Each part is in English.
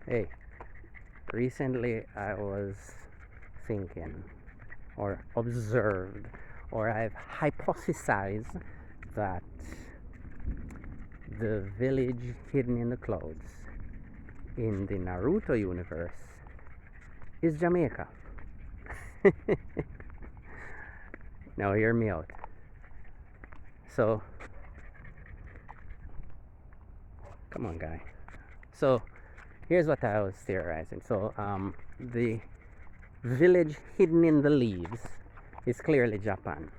Hey, recently I was thinking or observed or I've hypothesized that the village hidden in the clouds in the Naruto universe is Jamaica. Now hear me out. So, come on, guy. So, here's what I was theorizing. So, the village hidden in the leaves is clearly Japan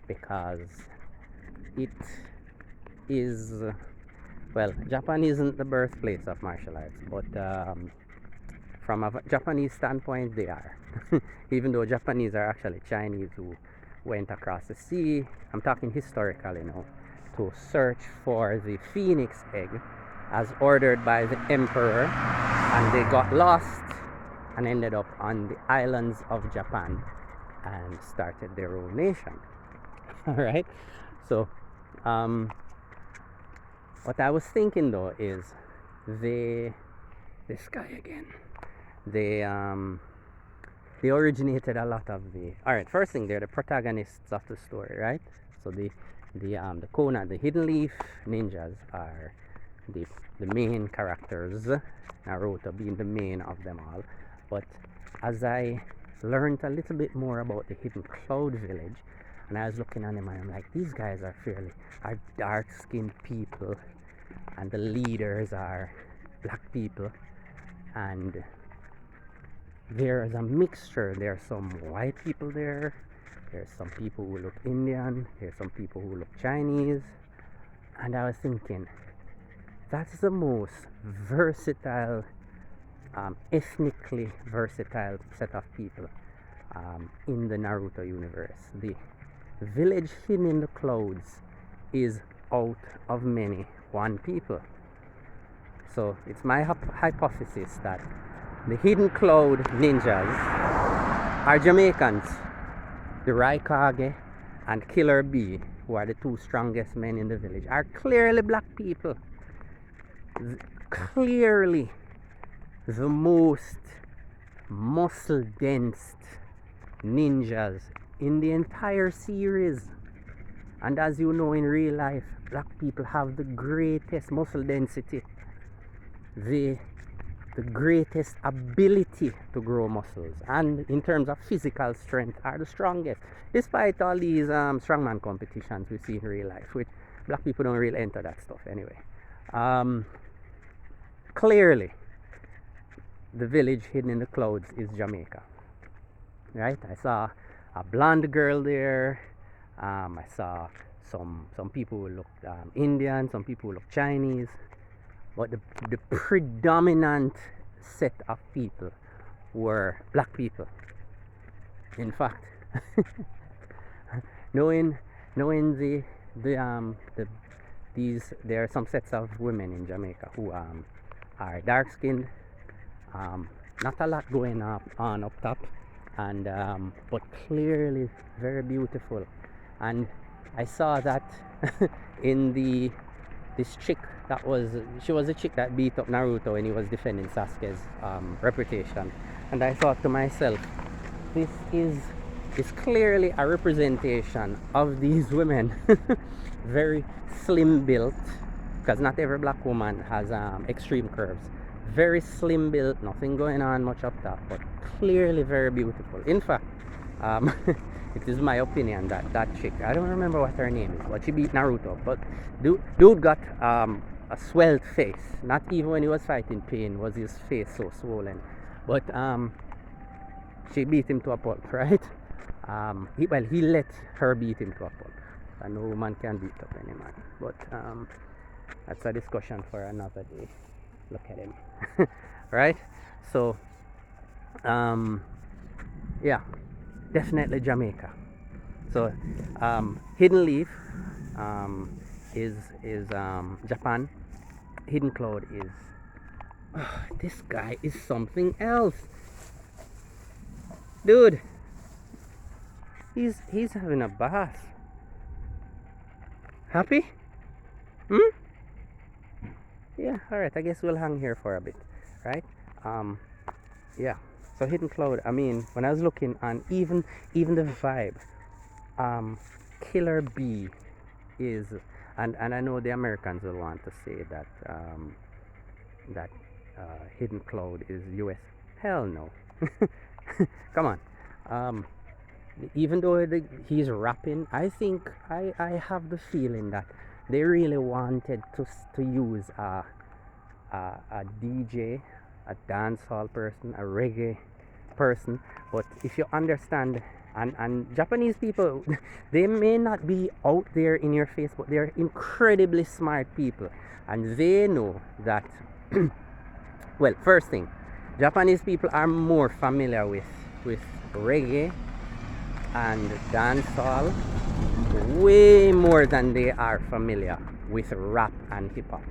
because it is, well, Japan isn't the birthplace of martial arts, but from a Japanese standpoint, they are. Even though Japanese are actually Chinese who went across the sea, I'm talking historically now, to search for the phoenix egg as ordered by the emperor, and they got lost and ended up on the islands of Japan and started their own nation. All right. So, what I was thinking though is they, this guy again. They originated a lot of the. All right. First thing, they're the protagonists of the story, right? So the Kona, the Hidden Leaf ninjas are the the main characters. Naruto being the main of them all. But as I learned a little bit more about the Hidden Cloud Village, and I was looking at them and I'm like, these guys are dark skinned people, and the leaders are black people, and there's a mixture. There's some white people there, there's some people who look Indian, there's some people who look Chinese, and I was thinking that's the most versatile, ethnically versatile set of people in the Naruto universe. The village hidden in the clouds is out of many one people. So it's my hypothesis that the Hidden Cloud ninjas are Jamaicans. The Raikage and Killer B, who are the two strongest men in the village, are clearly black people. Clearly the most muscle dense ninjas in the entire series. And as you know, in real life, black people have the greatest muscle density, the greatest ability to grow muscles, and in terms of physical strength are the strongest, despite all these strongman competitions we see in real life, which black people don't really enter that stuff anyway. Clearly the village hidden in the clouds is Jamaica, right? I saw a blonde girl there. I saw some people who looked Indian, some people who looked Chinese, but the predominant set of people were black people. In fact, knowing the these, there are some sets of women in Jamaica who are dark skinned, not a lot going on up top, and but clearly very beautiful. And I saw that in this chick that was, she was a chick that beat up Naruto when he was defending Sasuke's reputation, and I thought to myself, this is clearly a representation of these women. Very slim built, because not every black woman has extreme curves. Very slim built, nothing going on much up top, but clearly very beautiful. In fact, it is my opinion that that chick, I don't remember what her name is, but she beat Naruto. But dude got a swelled face. Not even when he was fighting pain was his face so swollen. But she beat him to a pulp, right? He let her beat him to a pulp. And no woman can beat up any man. But that's a discussion for another day. Look at him. Right? So yeah, definitely Jamaica. So Hidden Leaf is Japan. Hidden Cloud is this guy is something else, dude. He's having a bath. Happy? Yeah, alright, I guess we'll hang here for a bit. right? Um, yeah. So Hidden Cloud. I mean, when I was looking, and even the vibe, um, Killer B is, and I know the Americans will want to say that that Hidden Cloud is U.S. Hell no. Come on. Um, even though he's rapping, I think I have the feeling that they really wanted to use a DJ, a dancehall person, a reggae person. But if you understand, and Japanese people, they may not be out there in your face, but they're incredibly smart people, and they know that. Well, first thing, Japanese people are more familiar with reggae and dancehall way more than they are familiar with rap and hip hop.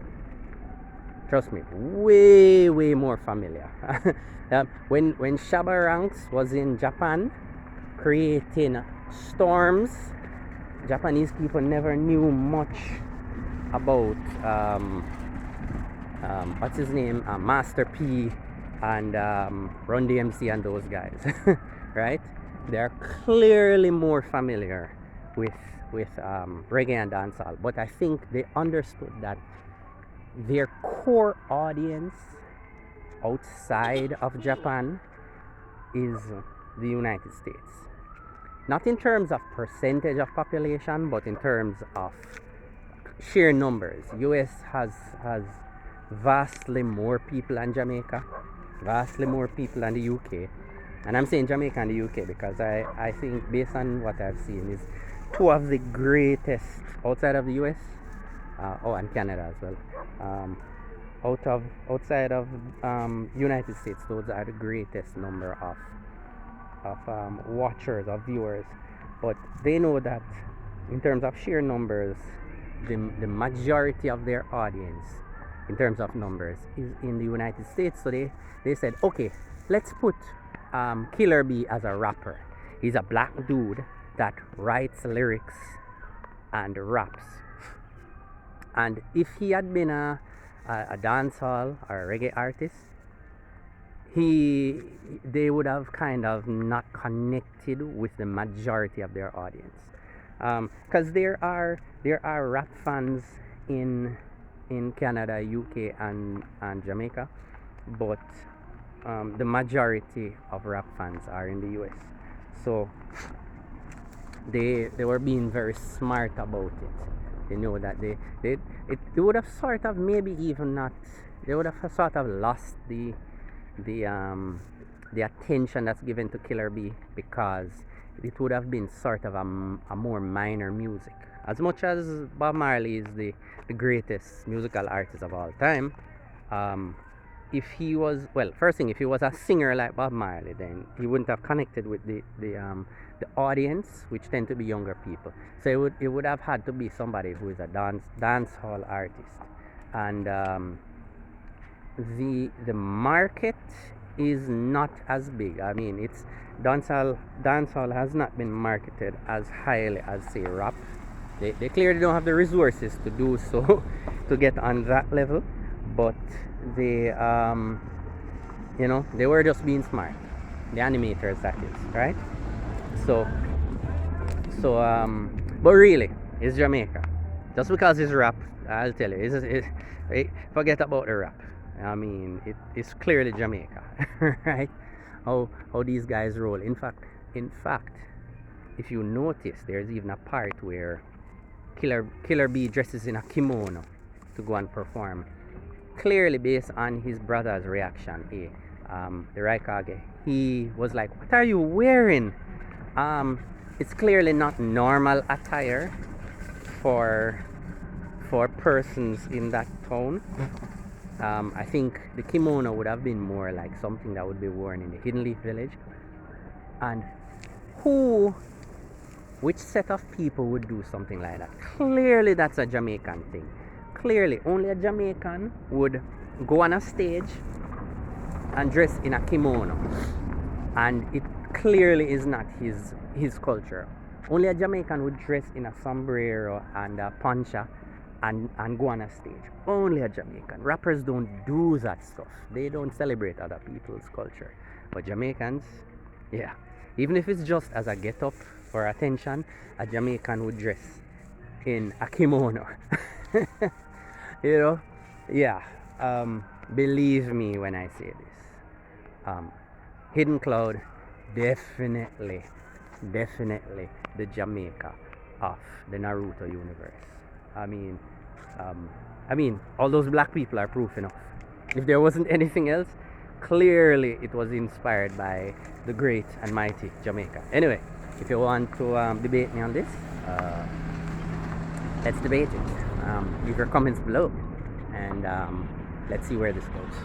Trust me, way more familiar. When Shabba Ranks was in Japan creating storms, Japanese people never knew much about what's his name, Master P and Run DMC and those guys, right? They're clearly more familiar with reggae and dancehall, but I think they understood that their core audience outside of Japan is the United States. Not in terms of percentage of population, but in terms of sheer numbers. US has vastly more people than Jamaica, vastly more people than the UK. And I'm saying Jamaica and the UK because I think, based on what I've seen, is two of the greatest outside of the US, and Canada as well. Outside of United States, those are the greatest number of watchers, of viewers. But they know that in terms of sheer numbers, the majority of their audience in terms of numbers is in the United States. So they said, okay, let's put Killer B as a rapper. He's a black dude that writes lyrics and raps. And if he had been a dancehall or a reggae artist, they would have kind of not connected with the majority of their audience. Because there are rap fans in Canada, UK, and Jamaica, but the majority of rap fans are in the US. So they were being very smart about it. They know that they would have sort of maybe even not, they would have sort of lost the attention that's given to Killer B, because it would have been sort of a more minor music. As much as Bob Marley is the greatest musical artist of all time, if he was, well, first thing, if he was a singer like Bob Marley, then he wouldn't have connected with the audience, which tend to be younger people. So it would have had to be somebody who is a dancehall artist, and the market is not as big. I mean, it's dancehall has not been marketed as highly as, say, rap. They clearly don't have the resources to do so to get on that level, but they they were just being smart, the animators, that is, right? So but really, it's Jamaica. Just because it's rap, I'll tell you, forget about the rap. I mean, it's clearly Jamaica, right? How these guys roll. In fact, if you notice, there's even a part where Killer B dresses in a kimono to go and perform. Clearly, based on his brother's reaction, the Raikage, he was like, "What are you wearing?" It's clearly not normal attire for persons in that town. I think the kimono would have been more like something that would be worn in the Hidden Leaf Village. And which set of people would do something like that? Clearly, that's a Jamaican thing. Clearly, only a Jamaican would go on a stage and dress in a kimono. And it clearly is not his culture. Only a Jamaican would dress in a sombrero and a poncha and go on a stage. Only a Jamaican. Rappers don't do that stuff. They don't celebrate other people's culture. But Jamaicans, yeah. Even if it's just as a get up for attention, a Jamaican would dress in a kimono. You know? Yeah. Believe me when I say this. Hidden Cloud, definitely, definitely the Jamaica of the Naruto universe. I mean, all those black people are proof enough. If there wasn't anything else, clearly it was inspired by the great and mighty Jamaica. Anyway, if you want to debate me on this, let's debate it. Leave your comments below, and let's see where this goes.